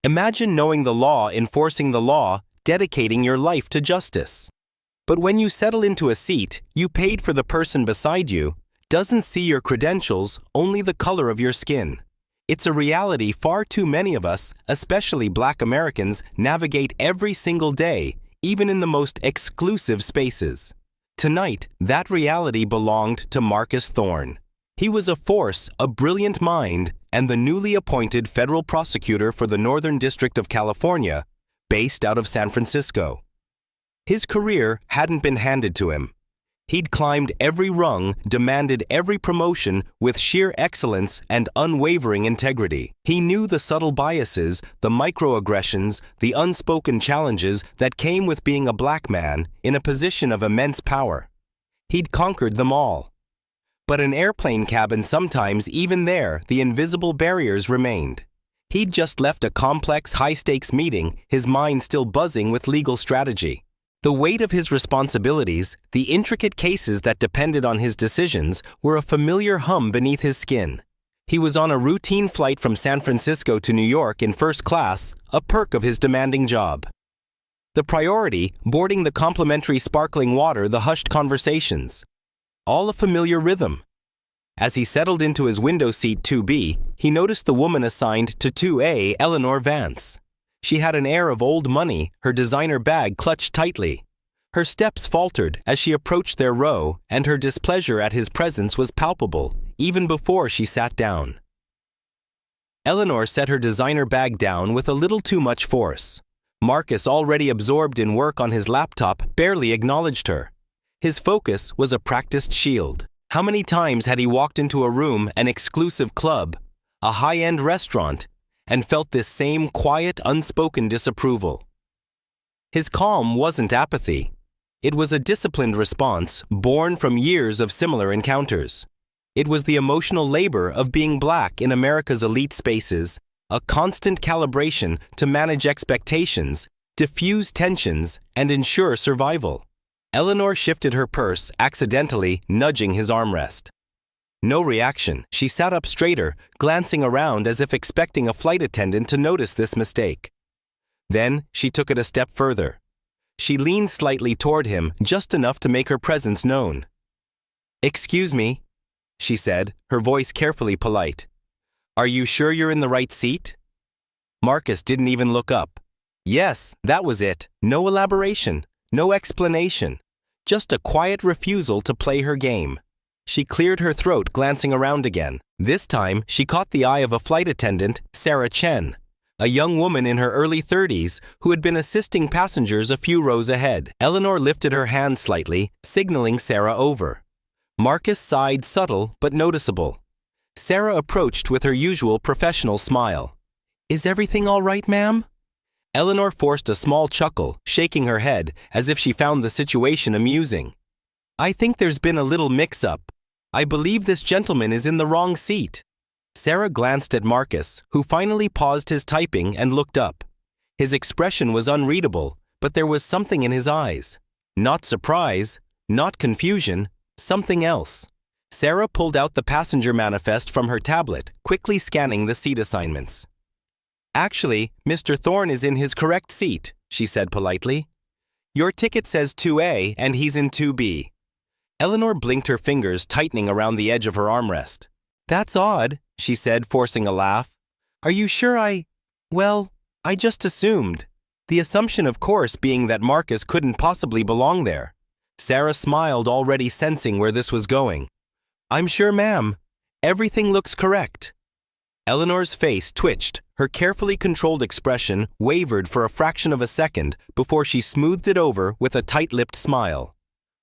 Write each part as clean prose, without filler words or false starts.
Imagine knowing the law, enforcing the law, dedicating your life to justice. But when you settle into a seat you paid for, the person beside you doesn't see your credentials, only the color of your skin. It's a reality far too many of us, especially Black Americans, navigate every single day, even in the most exclusive spaces. Tonight, that reality belonged to Marcus Thorne. He was a force, a brilliant mind, and the newly appointed federal prosecutor for the Northern District of California, based out of San Francisco. His career hadn't been handed to him. He'd climbed every rung, demanded every promotion with sheer excellence and unwavering integrity. He knew the subtle biases, the microaggressions, the unspoken challenges that came with being a Black man in a position of immense power. He'd conquered them all. But an airplane cabin, sometimes even there, the invisible barriers remained. He'd just left a complex, high-stakes meeting, his mind still buzzing with legal strategy. The weight of his responsibilities, the intricate cases that depended on his decisions, were a familiar hum beneath his skin. He was on a routine flight from San Francisco to New York in first class, a perk of his demanding job. The priority, boarding the complimentary sparkling water, the hushed conversations. All a familiar rhythm. As he settled into his window seat 2B, he noticed the woman assigned to 2A, Eleanor Vance. She had an air of old money, her designer bag clutched tightly. Her steps faltered as she approached their row, and her displeasure at his presence was palpable, even before she sat down. Eleanor set her designer bag down with a little too much force. Marcus, already absorbed in work on his laptop, barely acknowledged her. His focus was a practiced shield. How many times had he walked into a room, an exclusive club, a high-end restaurant, and felt this same quiet, unspoken disapproval? His calm wasn't apathy. It was a disciplined response born from years of similar encounters. It was the emotional labor of being Black in America's elite spaces, a constant calibration to manage expectations, diffuse tensions, and ensure survival. Eleanor shifted her purse, accidentally nudging his armrest. No reaction. She sat up straighter, glancing around as if expecting a flight attendant to notice this mistake. Then she took it a step further. She leaned slightly toward him, just enough to make her presence known. "Excuse me," she said, her voice carefully polite. "Are you sure you're in the right seat?" Marcus didn't even look up. Yes, that was it. No elaboration, no explanation. Just a quiet refusal to play her game. She cleared her throat, glancing around again. This time, she caught the eye of a flight attendant, Sarah Chen, a young woman in her early 30s who had been assisting passengers a few rows ahead. Eleanor lifted her hand slightly, signaling Sarah over. Marcus sighed, subtle but noticeable. Sarah approached with her usual professional smile. "Is everything all right, ma'am?" Eleanor forced a small chuckle, shaking her head as if she found the situation amusing. "I think there's been a little mix-up. I believe this gentleman is in the wrong seat." Sarah glanced at Marcus, who finally paused his typing and looked up. His expression was unreadable, but there was something in his eyes. Not surprise, not confusion, something else. Sarah pulled out the passenger manifest from her tablet, quickly scanning the seat assignments. "Actually, Mr. Thorne is in his correct seat," she said politely. "Your ticket says 2A and he's in 2B. Eleanor blinked, her fingers tightening around the edge of her armrest. "That's odd," she said, forcing a laugh. "Are you sure Well, I just assumed." The assumption, of course, being that Marcus couldn't possibly belong there. Sarah smiled, already sensing where this was going. "I'm sure, ma'am. Everything looks correct." Eleanor's face twitched. Her carefully controlled expression wavered for a fraction of a second before she smoothed it over with a tight-lipped smile.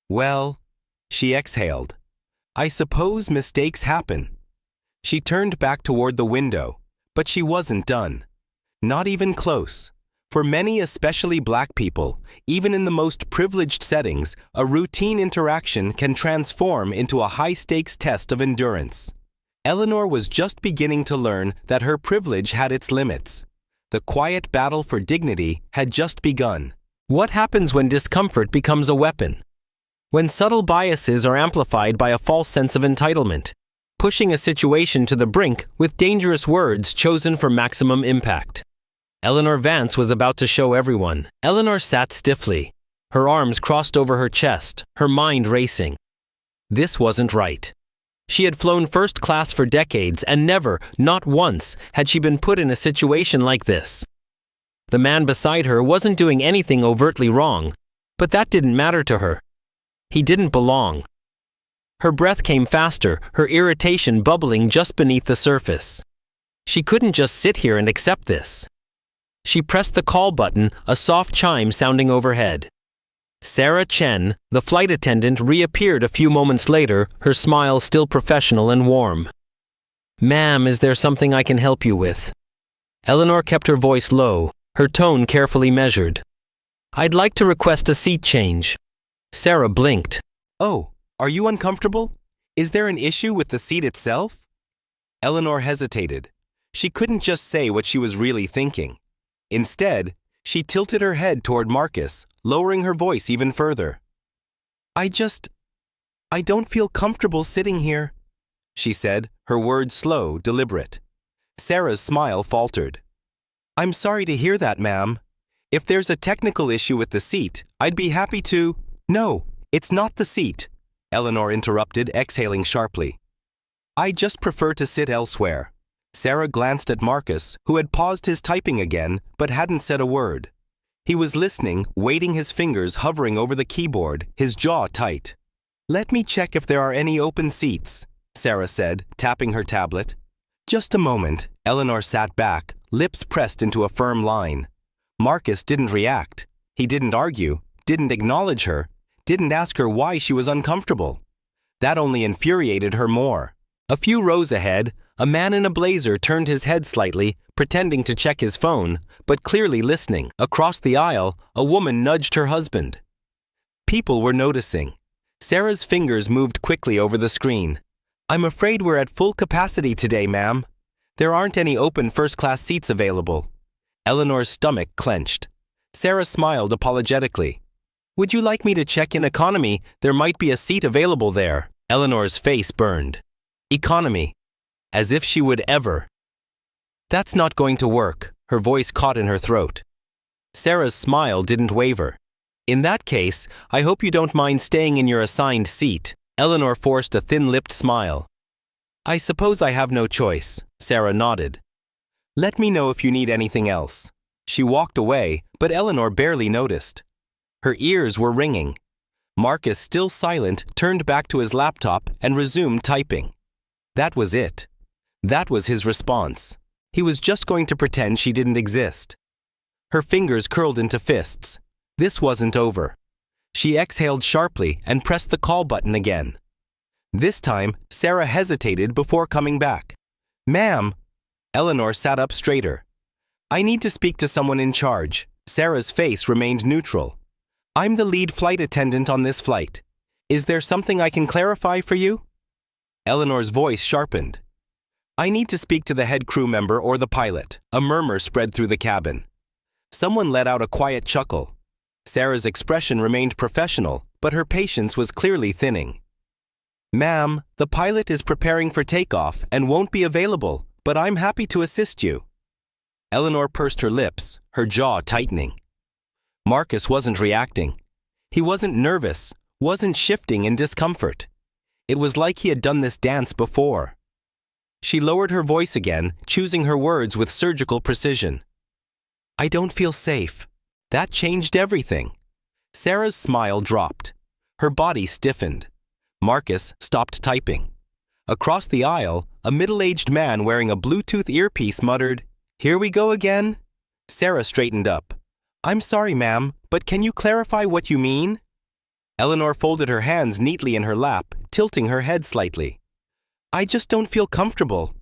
"Well," she exhaled, "I suppose mistakes happen." She turned back toward the window, but she wasn't done. Not even close. For many, especially Black people, even in the most privileged settings, a routine interaction can transform into a high-stakes test of endurance. Eleanor was just beginning to learn that her privilege had its limits. The quiet battle for dignity had just begun. What happens when discomfort becomes a weapon? When subtle biases are amplified by a false sense of entitlement, pushing a situation to the brink with dangerous words chosen for maximum impact. Eleanor Vance was about to show everyone. Eleanor sat stiffly, her arms crossed over her chest, her mind racing. This wasn't right. She had flown first class for decades and never, not once, had she been put in a situation like this. The man beside her wasn't doing anything overtly wrong, but that didn't matter to her. He didn't belong. Her breath came faster, her irritation bubbling just beneath the surface. She couldn't just sit here and accept this. She pressed the call button, a soft chime sounding overhead. Sarah Chen, the flight attendant, reappeared a few moments later, her smile still professional and warm. "Ma'am, is there something I can help you with?" Eleanor kept her voice low, her tone carefully measured. "I'd like to request a seat change." Sarah blinked. "Oh, are you uncomfortable? Is there an issue with the seat itself?" Eleanor hesitated. She couldn't just say what she was really thinking. Instead, she tilted her head toward Marcus, lowering her voice even further. I don't feel comfortable sitting here," she said, her words slow, deliberate. Sarah's smile faltered. "I'm sorry to hear that, ma'am. If there's a technical issue with the seat, I'd be happy to—" "No, it's not the seat," Eleanor interrupted, exhaling sharply. "I just prefer to sit elsewhere." Sarah glanced at Marcus, who had paused his typing again, but hadn't said a word. He was listening, waiting, his fingers hovering over the keyboard, his jaw tight. "Let me check if there are any open seats," Sarah said, tapping her tablet. "Just a moment." Eleanor sat back, lips pressed into a firm line. Marcus didn't react. He didn't argue, didn't acknowledge her, didn't ask her why she was uncomfortable. That only infuriated her more. A few rows ahead, a man in a blazer turned his head slightly, pretending to check his phone, but clearly listening. Across the aisle, a woman nudged her husband. People were noticing. Sarah's fingers moved quickly over the screen. "I'm afraid we're at full capacity today, ma'am. There aren't any open first-class seats available." Eleanor's stomach clenched. Sarah smiled apologetically. "Would you like me to check in economy? There might be a seat available there." Eleanor's face burned. Economy. As if she would ever. "That's not going to work," her voice caught in her throat. Sarah's smile didn't waver. "In that case, I hope you don't mind staying in your assigned seat." Eleanor forced a thin-lipped smile. "I suppose I have no choice," Sarah nodded. "Let me know if you need anything else." She walked away, but Eleanor barely noticed. Her ears were ringing. Marcus, still silent, turned back to his laptop and resumed typing. That was it. That was his response. He was just going to pretend she didn't exist. Her fingers curled into fists. This wasn't over. She exhaled sharply and pressed the call button again. This time, Sarah hesitated before coming back. "Ma'am." Eleanor sat up straighter. "I need to speak to someone in charge." Sarah's face remained neutral. "I'm the lead flight attendant on this flight. Is there something I can clarify for you?" Eleanor's voice sharpened. "I need to speak to the head crew member or the pilot." A murmur spread through the cabin. Someone let out a quiet chuckle. Sarah's expression remained professional, but her patience was clearly thinning. "Ma'am, the pilot is preparing for takeoff and won't be available, but I'm happy to assist you." Eleanor pursed her lips, her jaw tightening. Marcus wasn't reacting. He wasn't nervous, wasn't shifting in discomfort. It was like he had done this dance before. She lowered her voice again, choosing her words with surgical precision. "I don't feel safe." That changed everything. Sarah's smile dropped. Her body stiffened. Marcus stopped typing. Across the aisle, a middle-aged man wearing a Bluetooth earpiece muttered, "Here we go again?" Sarah straightened up. "I'm sorry, ma'am, but can you clarify what you mean?" Eleanor folded her hands neatly in her lap, tilting her head slightly. "I just don't feel comfortable.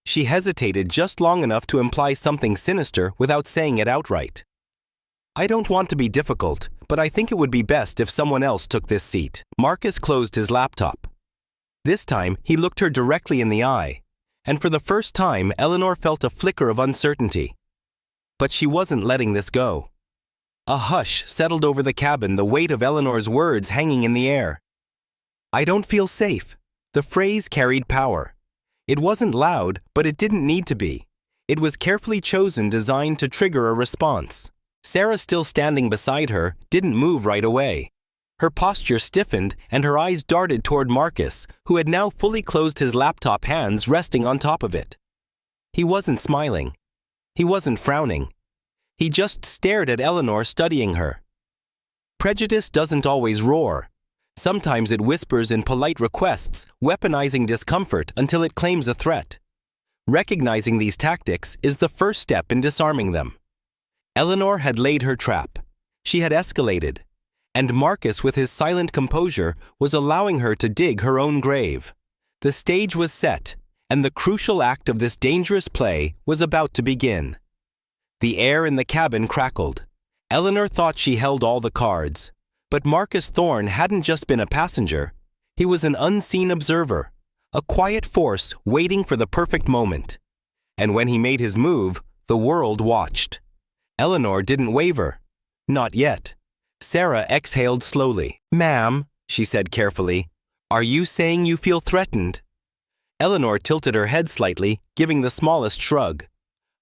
She hesitated just long enough to imply something sinister without saying it outright. "I don't want to be difficult, but I think it would be best if someone else took this seat." Marcus closed his laptop. This time, he looked her directly in the eye, and for the first time, Eleanor felt a flicker of uncertainty. But she wasn't letting this go. A hush settled over the cabin, the weight of Eleanor's words hanging in the air. "I don't feel safe." The phrase carried power. It wasn't loud, but it didn't need to be. It was carefully chosen, designed to trigger a response. Sarah, still standing beside her, didn't move right away. Her posture stiffened and her eyes darted toward Marcus, who had now fully closed his laptop, hands resting on top of it. He wasn't smiling. He wasn't frowning. He just stared at Eleanor, studying her. Prejudice doesn't always roar. Sometimes it whispers in polite requests, weaponizing discomfort until it claims a threat. Recognizing these tactics is the first step in disarming them. Eleanor had laid her trap. She had escalated. And Marcus, with his silent composure, was allowing her to dig her own grave. The stage was set, and the crucial act of this dangerous play was about to begin. The air in the cabin crackled. Eleanor thought she held all the cards. But Marcus Thorne hadn't just been a passenger. He was an unseen observer, a quiet force waiting for the perfect moment. And when he made his move, the world watched. Eleanor didn't waver. Not yet. Sarah exhaled slowly. "Ma'am," she said carefully, "are you saying you feel threatened?" Eleanor tilted her head slightly, giving the smallest shrug.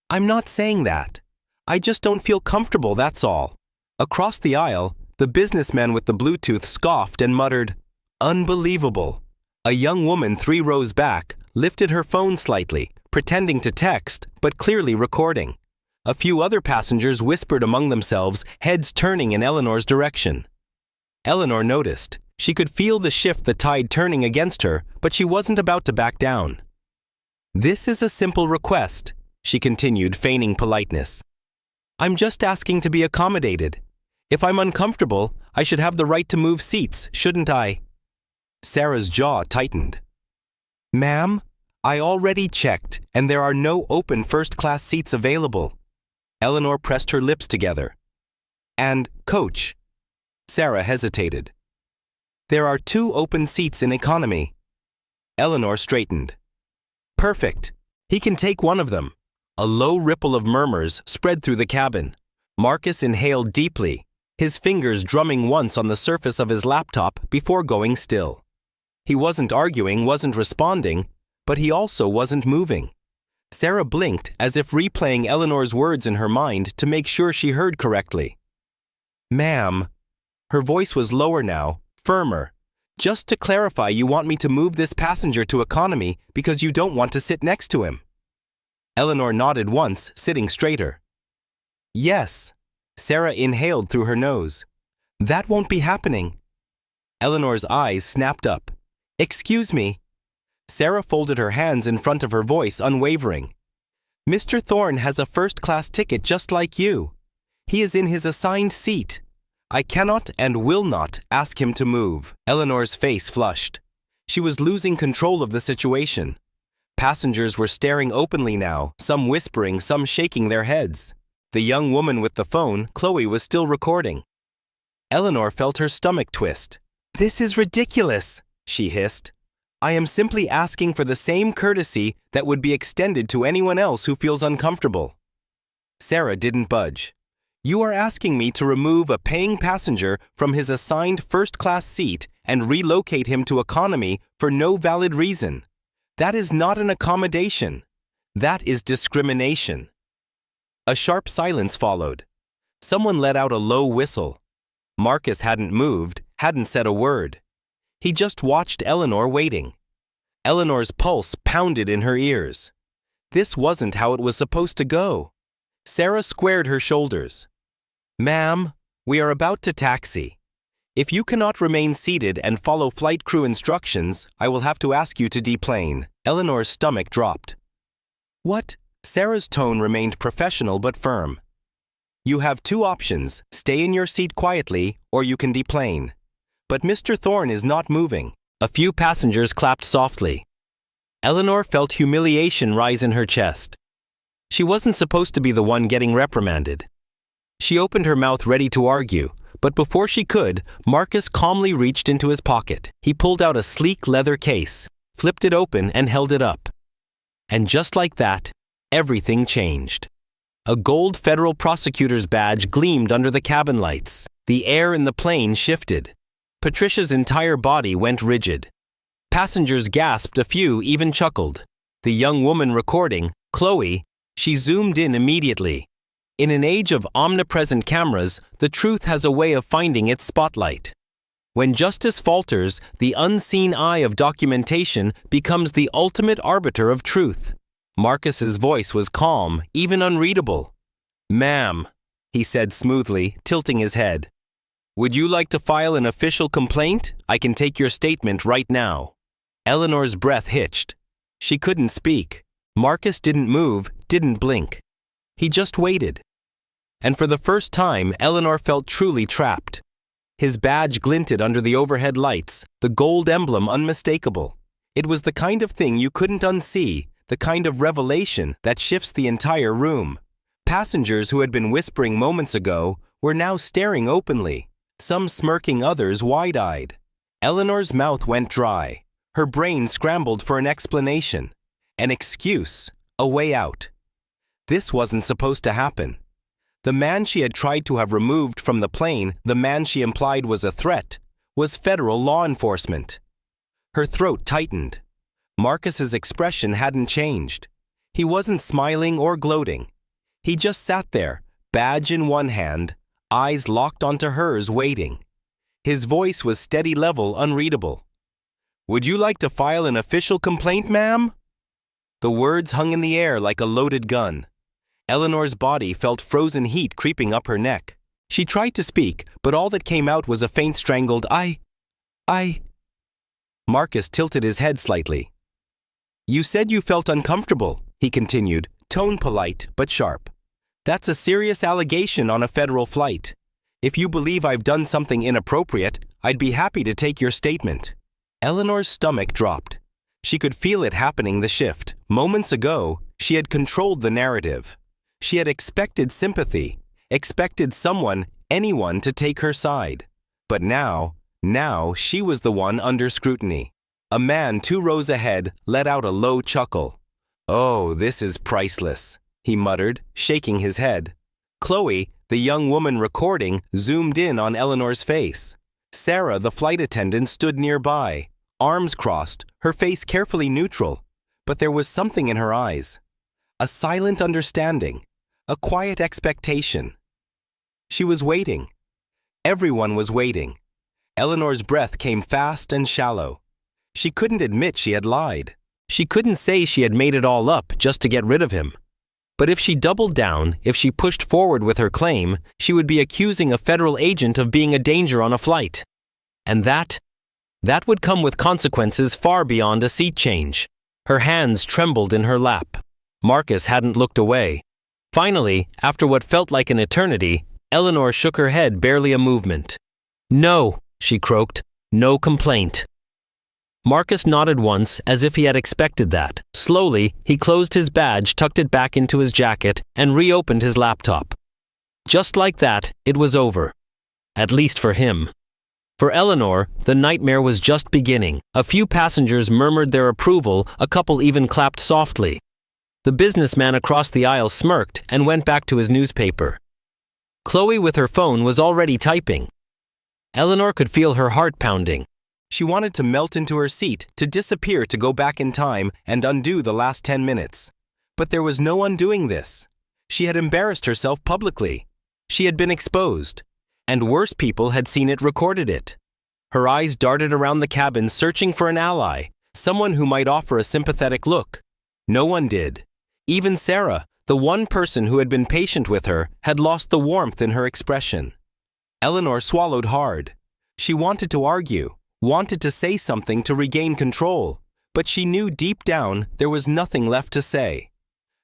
"I'm not saying that. I just don't feel comfortable, that's all." Across the aisle, the businessman with the Bluetooth scoffed and muttered, "Unbelievable." A young woman 3 rows back lifted her phone slightly, pretending to text, but clearly recording. A few other passengers whispered among themselves, heads turning in Eleanor's direction. Eleanor noticed. She could feel the shift, the tide turning against her, but she wasn't about to back down. "This is a simple request," she continued, feigning politeness. "I'm just asking to be accommodated. If I'm uncomfortable, I should have the right to move seats, shouldn't I?" Sarah's jaw tightened. "Ma'am, I already checked, and there are no open first-class seats available." Eleanor pressed her lips together. "And, Coach," Sarah hesitated. "There are 2 open seats in economy." Eleanor straightened. "Perfect. He can take one of them." A low ripple of murmurs spread through the cabin. Marcus inhaled deeply, his fingers drumming once on the surface of his laptop before going still. He wasn't arguing, wasn't responding, but he also wasn't moving. Sarah blinked, as if replaying Eleanor's words in her mind to make sure she heard correctly. "Ma'am." Her voice was lower now, firmer. "Just to clarify, you want me to move this passenger to economy because you don't want to sit next to him?" Eleanor nodded once, sitting straighter. "Yes." Sarah inhaled through her nose. "That won't be happening." Eleanor's eyes snapped up. "Excuse me." Sarah folded her hands in front of her, voice unwavering. "Mr. Thorne has a first-class ticket just like you. He is in his assigned seat. I cannot and will not ask him to move." Eleanor's face flushed. She was losing control of the situation. Passengers were staring openly now, some whispering, some shaking their heads. The young woman with the phone, Chloe, was still recording. Eleanor felt her stomach twist. "This is ridiculous," she hissed. "I am simply asking for the same courtesy that would be extended to anyone else who feels uncomfortable." Sarah didn't budge. "You are asking me to remove a paying passenger from his assigned first-class seat and relocate him to economy for no valid reason. That is not an accommodation. That is discrimination." A sharp silence followed. Someone let out a low whistle. Marcus hadn't moved, hadn't said a word. He just watched Eleanor, waiting. Eleanor's pulse pounded in her ears. This wasn't how it was supposed to go. Sarah squared her shoulders. "Ma'am, we are about to taxi. If you cannot remain seated and follow flight crew instructions, I will have to ask you to deplane." Eleanor's stomach dropped. "What?" Sarah's tone remained professional but firm. "You have 2 options, stay in your seat quietly, or you can deplane. But Mr. Thorne is not moving." A few passengers clapped softly. Eleanor felt humiliation rise in her chest. She wasn't supposed to be the one getting reprimanded. She opened her mouth ready to argue, but before she could, Marcus calmly reached into his pocket. He pulled out a sleek leather case, flipped it open, and held it up. And just like that, everything changed. A gold federal prosecutor's badge gleamed under the cabin lights. The air in the plane shifted. Patricia's entire body went rigid. Passengers gasped, a few even chuckled. The young woman recording, Chloe, She zoomed in immediately. In an age of omnipresent cameras, the truth has a way of finding its spotlight. When justice falters, the unseen eye of documentation becomes the ultimate arbiter of truth. Marcus's voice was calm, even unreadable. "Ma'am," he said smoothly, tilting his head. "Would you like to file an official complaint? I can take your statement right now." Eleanor's breath hitched. She couldn't speak. Marcus didn't move, didn't blink. He just waited. And for the first time, Eleanor felt truly trapped. His badge glinted under the overhead lights, the gold emblem unmistakable. It was the kind of thing you couldn't unsee, the kind of revelation that shifts the entire room. Passengers who had been whispering moments ago were now staring openly, some smirking, others wide-eyed. Eleanor's mouth went dry. Her brain scrambled for an explanation, an excuse, a way out. This wasn't supposed to happen. The man she had tried to have removed from the plane, the man she implied was a threat, was federal law enforcement. Her throat tightened. Marcus's expression hadn't changed. He wasn't smiling or gloating. He just sat there, badge in one hand, eyes locked onto hers, waiting. His voice was steady level, unreadable. "Would you like to file an official complaint, ma'am?" The words hung in the air like a loaded gun. Eleanor's body felt frozen heat creeping up her neck. She tried to speak, but all that came out was a faint strangled I. Marcus tilted his head slightly. "You said you felt uncomfortable," he continued, tone polite but sharp. "That's a serious allegation on a federal flight. If you believe I've done something inappropriate, I'd be happy to take your statement." Eleanor's stomach dropped. She could feel it happening, the shift. Moments ago, she had controlled the narrative. She had expected sympathy, expected someone, anyone, to take her side. But now she was the one under scrutiny. A man 2 rows ahead let out a low chuckle. "Oh, this is priceless," he muttered, shaking his head. Chloe, the young woman recording, zoomed in on Eleanor's face. Sarah, the flight attendant, stood nearby, arms crossed, her face carefully neutral. But there was something in her eyes. A silent understanding. A quiet expectation. She was waiting. Everyone was waiting. Eleanor's breath came fast and shallow. She couldn't admit she had lied. She couldn't say she had made it all up just to get rid of him. But if she doubled down, if she pushed forward with her claim, she would be accusing a federal agent of being a danger on a flight. And that would come with consequences far beyond a seat change. Her hands trembled in her lap. Marcus hadn't looked away. Finally, after what felt like an eternity, Eleanor shook her head, barely a movement. "No," she croaked. "No complaint." Marcus nodded once, as if he had expected that. Slowly, he closed his badge, tucked it back into his jacket, and reopened his laptop. Just like that, it was over. At least for him. For Eleanor, the nightmare was just beginning. A few passengers murmured their approval, a couple even clapped softly. The businessman across the aisle smirked and went back to his newspaper. Chloe, with her phone, was already typing. Eleanor could feel her heart pounding. She wanted to melt into her seat, to disappear, to go back in time and undo the last 10 minutes. But there was no undoing this. She had embarrassed herself publicly. She had been exposed. And worse people had seen it, recorded it. Her eyes darted around the cabin, searching for an ally, someone who might offer a sympathetic look. No one did. Even Sarah, the one person who had been patient with her, had lost the warmth in her expression. Eleanor swallowed hard. She wanted to argue, wanted to say something to regain control, but she knew deep down there was nothing left to say.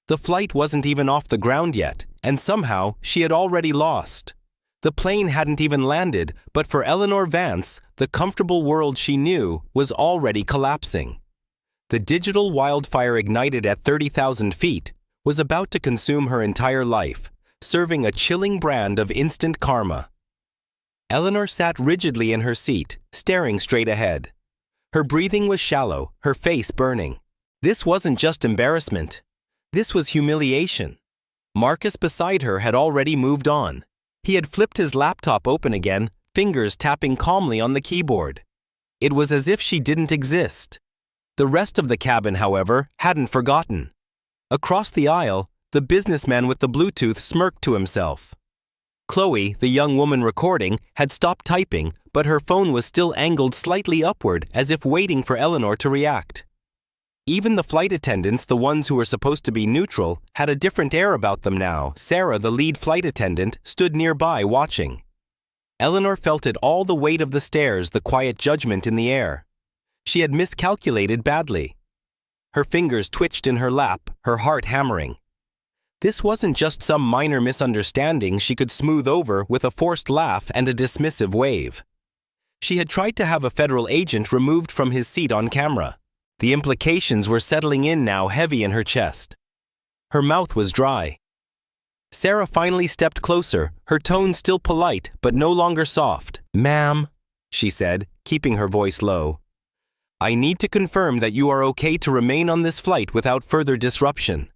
The flight wasn't even off the ground yet, and somehow she had already lost. The plane hadn't even landed, but for Eleanor Vance, the comfortable world she knew was already collapsing. The digital wildfire ignited at 30,000 feet was about to consume her entire life, serving a chilling brand of instant karma. Eleanor sat rigidly in her seat, staring straight ahead. Her breathing was shallow, her face burning. This wasn't just embarrassment. This was humiliation. Marcus beside her had already moved on. He had flipped his laptop open again, fingers tapping calmly on the keyboard. It was as if she didn't exist. The rest of the cabin, however, hadn't forgotten. Across the aisle, The businessman with the Bluetooth smirked to himself. Chloe, the young woman recording, had stopped typing, but her phone was still angled slightly upward as if waiting for Eleanor to react. Even the flight attendants, the ones who were supposed to be neutral, had a different air about them now. Sarah, the lead flight attendant, stood nearby watching. Eleanor felt it all, the weight of the stares, the quiet judgment in the air. She had miscalculated badly. Her fingers twitched in her lap, her heart hammering. This wasn't just some minor misunderstanding she could smooth over with a forced laugh and a dismissive wave. She had tried to have a federal agent removed from his seat on camera. The implications were settling in now, heavy in her chest. Her mouth was dry. Sarah finally stepped closer, her tone still polite but no longer soft. "Ma'am," she said, keeping her voice low, "I need to confirm that you are okay to remain on this flight without further disruption."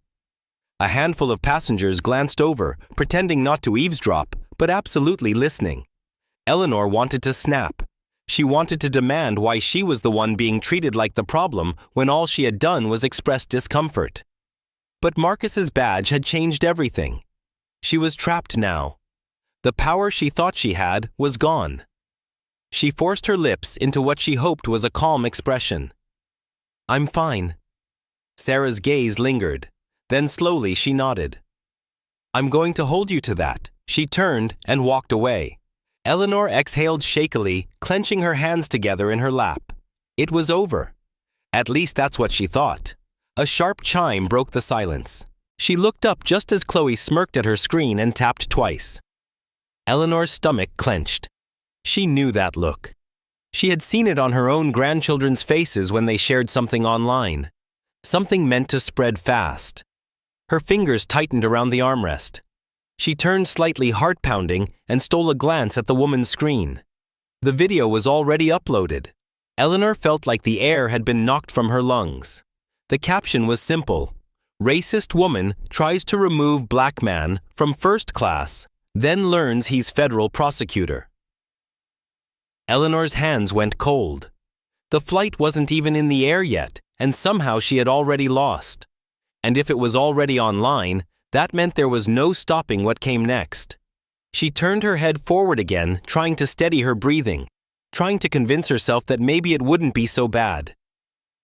A handful of passengers glanced over, pretending not to eavesdrop, but absolutely listening. Eleanor wanted to snap. She wanted to demand why she was the one being treated like the problem when all she had done was express discomfort. But Marcus's badge had changed everything. She was trapped now. The power she thought she had was gone. She forced her lips into what she hoped was a calm expression. "I'm fine." Sarah's gaze lingered. Then slowly she nodded. "I'm going to hold you to that." She turned and walked away. Eleanor exhaled shakily, clenching her hands together in her lap. It was over. At least that's what she thought. A sharp chime broke the silence. She looked up just as Chloe smirked at her screen and tapped twice. Eleanor's stomach clenched. She knew that look. She had seen it on her own grandchildren's faces when they shared something online. Something meant to spread fast. Her fingers tightened around the armrest. She turned slightly heart-pounding and stole a glance at the woman's screen. The video was already uploaded. Eleanor felt like the air had been knocked from her lungs. The caption was simple. "Racist woman tries to remove black man from first class, then learns he's federal prosecutor." Eleanor's hands went cold. The flight wasn't even in the air yet, and somehow she had already lost. And if it was already online, that meant there was no stopping what came next. She turned her head forward again, trying to steady her breathing, trying to convince herself that maybe it wouldn't be so bad.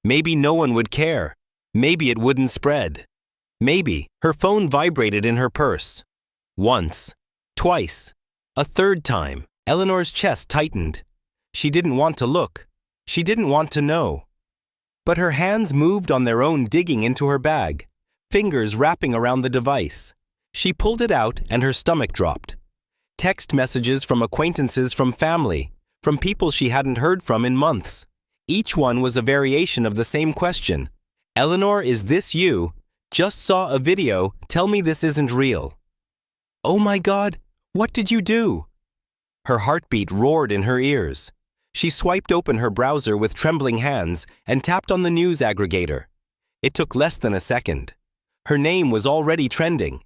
Maybe no one would care. Maybe it wouldn't spread. Maybe. Her phone vibrated in her purse. Once. Twice. A third time. Eleanor's chest tightened. She didn't want to look. She didn't want to know. But her hands moved on their own, digging into her bag, fingers wrapping around the device. She pulled it out and her stomach dropped. Text messages from acquaintances, from family, from people she hadn't heard from in months. Each one was a variation of the same question. "Eleanor, is this you? Just saw a video, tell me this isn't real." "Oh my God, what did you do?" Her heartbeat roared in her ears. She swiped open her browser with trembling hands and tapped on the news aggregator. It took less than a second. Her name was already trending.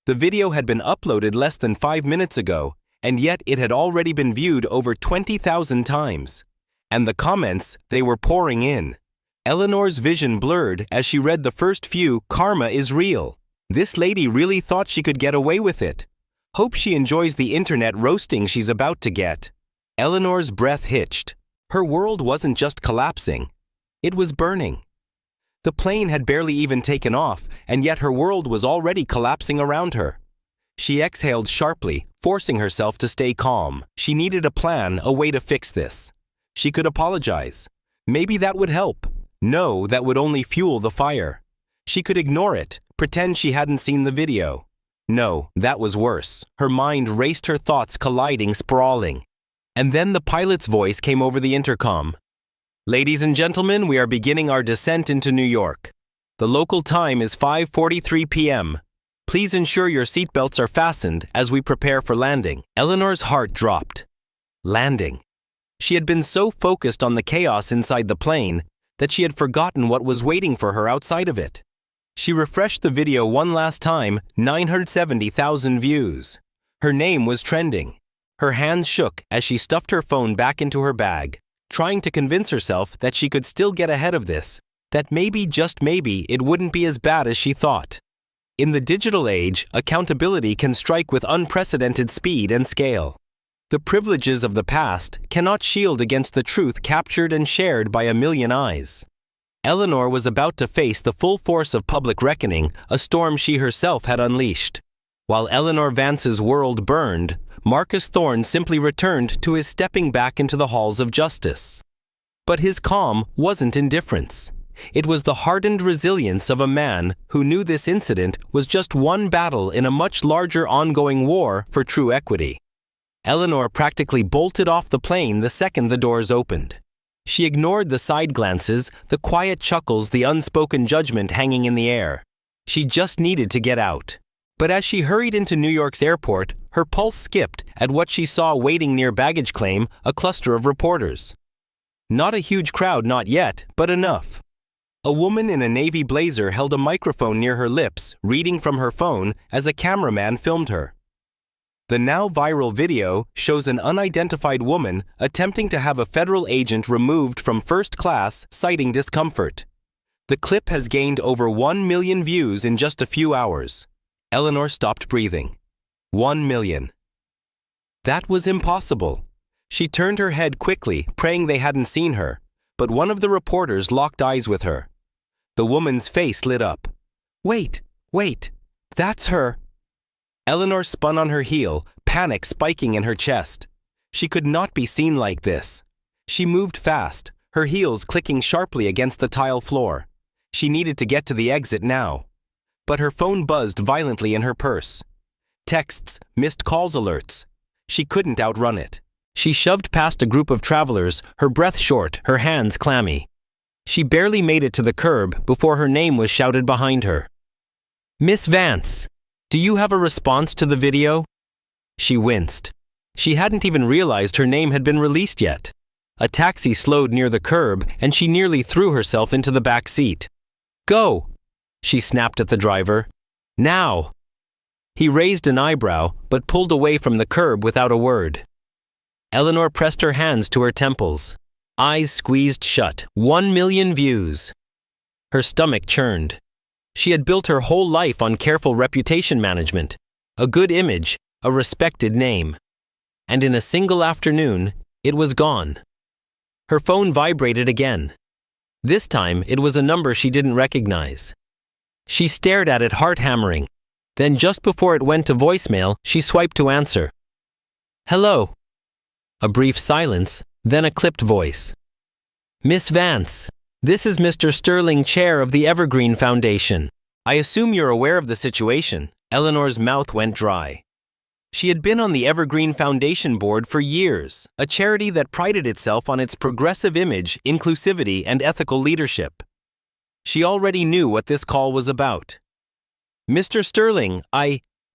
The video had been uploaded less than 5 minutes ago, and yet it had already been viewed over 20,000 times. And the comments, they were pouring in. Eleanor's vision blurred as she read the first few. "Karma is real. This lady really thought she could get away with it. Hope she enjoys the internet roasting she's about to get." Eleanor's breath hitched. Her world wasn't just collapsing. It was burning. The plane had barely even taken off, and yet her world was already collapsing around her. She exhaled sharply, forcing herself to stay calm. She needed a plan, a way to fix this. She could apologize. Maybe that would help. No, that would only fuel the fire. She could ignore it, pretend she hadn't seen the video. No, that was worse. Her mind raced, her thoughts colliding, sprawling. And then the pilot's voice came over the intercom. "Ladies and gentlemen, we are beginning our descent into New York. The local time is 5:43 p.m. Please ensure your seatbelts are fastened as we prepare for landing." Eleanor's heart dropped. Landing. She had been so focused on the chaos inside the plane that she had forgotten what was waiting for her outside of it. She refreshed the video one last time, 970,000 views. Her name was trending. Her hands shook as she stuffed her phone back into her bag, trying to convince herself that she could still get ahead of this, that maybe, just maybe, it wouldn't be as bad as she thought. In the digital age, accountability can strike with unprecedented speed and scale. The privileges of the past cannot shield against the truth captured and shared by a million eyes. Eleanor was about to face the full force of public reckoning, a storm she herself had unleashed. While Eleanor Vance's world burned, Marcus Thorne simply returned to his stepping back into the halls of justice. But his calm wasn't indifference. It was the hardened resilience of a man who knew this incident was just one battle in a much larger ongoing war for true equity. Eleanor practically bolted off the plane the second the doors opened. She ignored the side glances, the quiet chuckles, the unspoken judgment hanging in the air. She just needed to get out. But as she hurried into New York's airport, her pulse skipped at what she saw waiting near baggage claim, a cluster of reporters. Not a huge crowd, not yet, but enough. A woman in a navy blazer held a microphone near her lips, reading from her phone as a cameraman filmed her. The now viral video shows an unidentified woman attempting to have a federal agent removed from first class, citing discomfort. The clip has gained over 1 million views in just a few hours. Eleanor stopped breathing. 1 million. That was impossible. She turned her head quickly, praying they hadn't seen her, but one of the reporters locked eyes with her. The woman's face lit up. Wait, that's her. Eleanor spun on her heel, panic spiking in her chest. She could not be seen like this. She moved fast, her heels clicking sharply against the tile floor. She needed to get to the exit now. But her phone buzzed violently in her purse. Texts, missed calls alerts. She couldn't outrun it. She shoved past a group of travelers, her breath short, her hands clammy. She barely made it to the curb before her name was shouted behind her. Miss Vance, do you have a response to the video? She winced. She hadn't even realized her name had been released yet. A taxi slowed near the curb and she nearly threw herself into the back seat. Go! She snapped at the driver. Now! He raised an eyebrow but pulled away from the curb without a word. Eleanor pressed her hands to her temples. Eyes squeezed shut. 1 million views. Her stomach churned. She had built her whole life on careful reputation management, a good image, a respected name. And in a single afternoon, it was gone. Her phone vibrated again. This time, it was a number she didn't recognize. She stared at it, heart hammering. Then just before it went to voicemail, she swiped to answer. Hello. A brief silence, then a clipped voice. Miss Vance, this is Mr. Sterling, chair of the Evergreen Foundation. I assume you're aware of the situation. Eleanor's mouth went dry. She had been on the Evergreen Foundation board for years, a charity that prided itself on its progressive image, inclusivity, and ethical leadership. She already knew what this call was about. Mr. Sterling,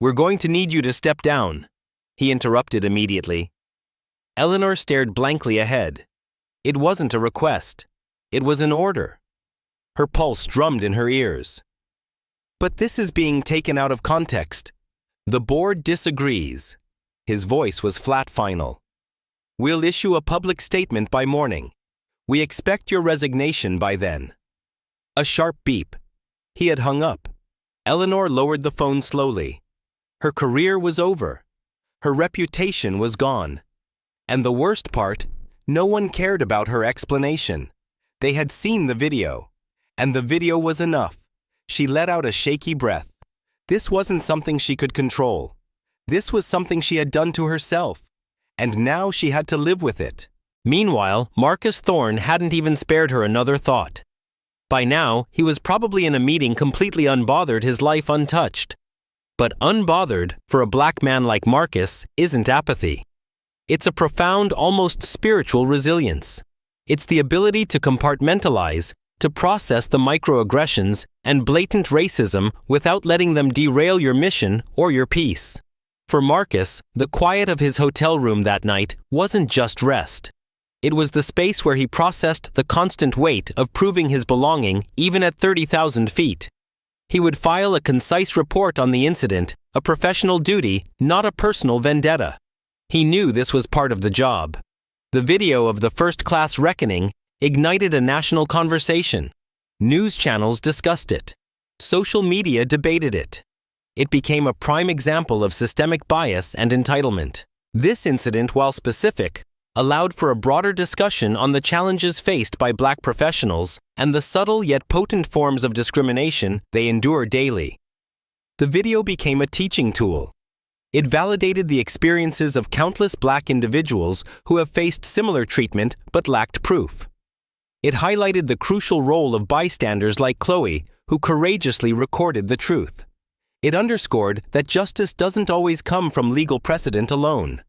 we're going to need you to step down, he interrupted immediately. Eleanor stared blankly ahead. It wasn't a request. It was an order. Her pulse drummed in her ears. But this is being taken out of context. The board disagrees. His voice was flat final. We'll issue a public statement by morning. We expect your resignation by then. A sharp beep. He had hung up. Eleanor lowered the phone slowly. Her career was over. Her reputation was gone. And the worst part, no one cared about her explanation. They had seen the video. And the video was enough. She let out a shaky breath. This wasn't something she could control. This was something she had done to herself. And now she had to live with it. Meanwhile, Marcus Thorne hadn't even spared her another thought. By now, he was probably in a meeting completely unbothered, his life untouched. But unbothered, for a black man like Marcus, isn't apathy. It's a profound, almost spiritual resilience. It's the ability to compartmentalize, to process the microaggressions and blatant racism without letting them derail your mission or your peace. For Marcus, the quiet of his hotel room that night wasn't just rest. It was the space where he processed the constant weight of proving his belonging even at 30,000 feet. He would file a concise report on the incident, a professional duty, not a personal vendetta. He knew this was part of the job. The video of the first-class reckoning ignited a national conversation. News channels discussed it. Social media debated it. it became a prime example of systemic bias and entitlement. This incident, while specific, allowed for a broader discussion on the challenges faced by Black professionals and the subtle yet potent forms of discrimination they endure daily. The video became a teaching tool. It validated the experiences of countless Black individuals who have faced similar treatment but lacked proof. It highlighted the crucial role of bystanders like Chloe, who courageously recorded the truth. It underscored that justice doesn't always come from legal precedent alone.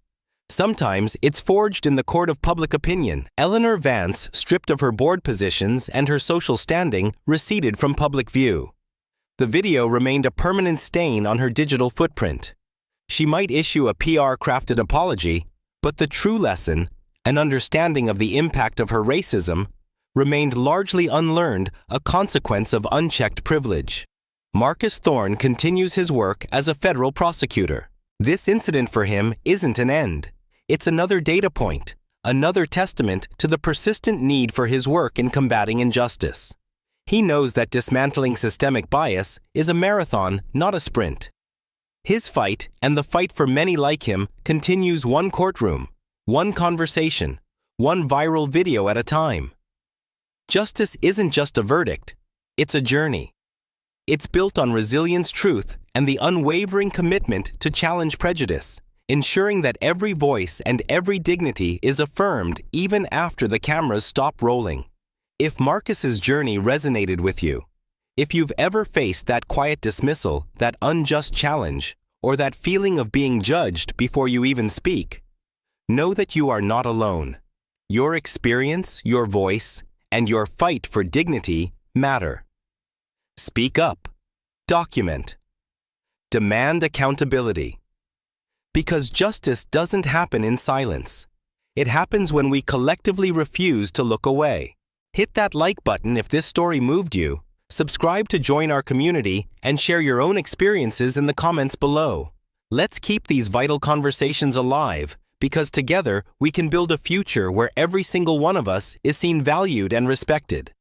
Sometimes it's forged in the court of public opinion. Eleanor Vance, stripped of her board positions and her social standing, receded from public view. The video remained a permanent stain on her digital footprint. She might issue a PR-crafted apology, but the true lesson, an understanding of the impact of her racism, remained largely unlearned, a consequence of unchecked privilege. Marcus Thorne continues his work as a federal prosecutor. This incident for him isn't an end. It's another data point, another testament to the persistent need for his work in combating injustice. He knows that dismantling systemic bias is a marathon, not a sprint. His fight, and the fight for many like him, continues one courtroom, one conversation, one viral video at a time. Justice isn't just a verdict, it's a journey. It's built on resilience, truth, and the unwavering commitment to challenge prejudice, ensuring that every voice and every dignity is affirmed even after the cameras stop rolling. If Marcus's journey resonated with you, if you've ever faced that quiet dismissal, that unjust challenge, or that feeling of being judged before you even speak, know that you are not alone. Your experience, your voice, and your fight for dignity matter. Speak up. Document. Demand accountability. Because justice doesn't happen in silence. It happens when we collectively refuse to look away. Hit that like button if this story moved you, subscribe to join our community, and share your own experiences in the comments below. Let's keep these vital conversations alive, because together we can build a future where every single one of us is seen valued and respected.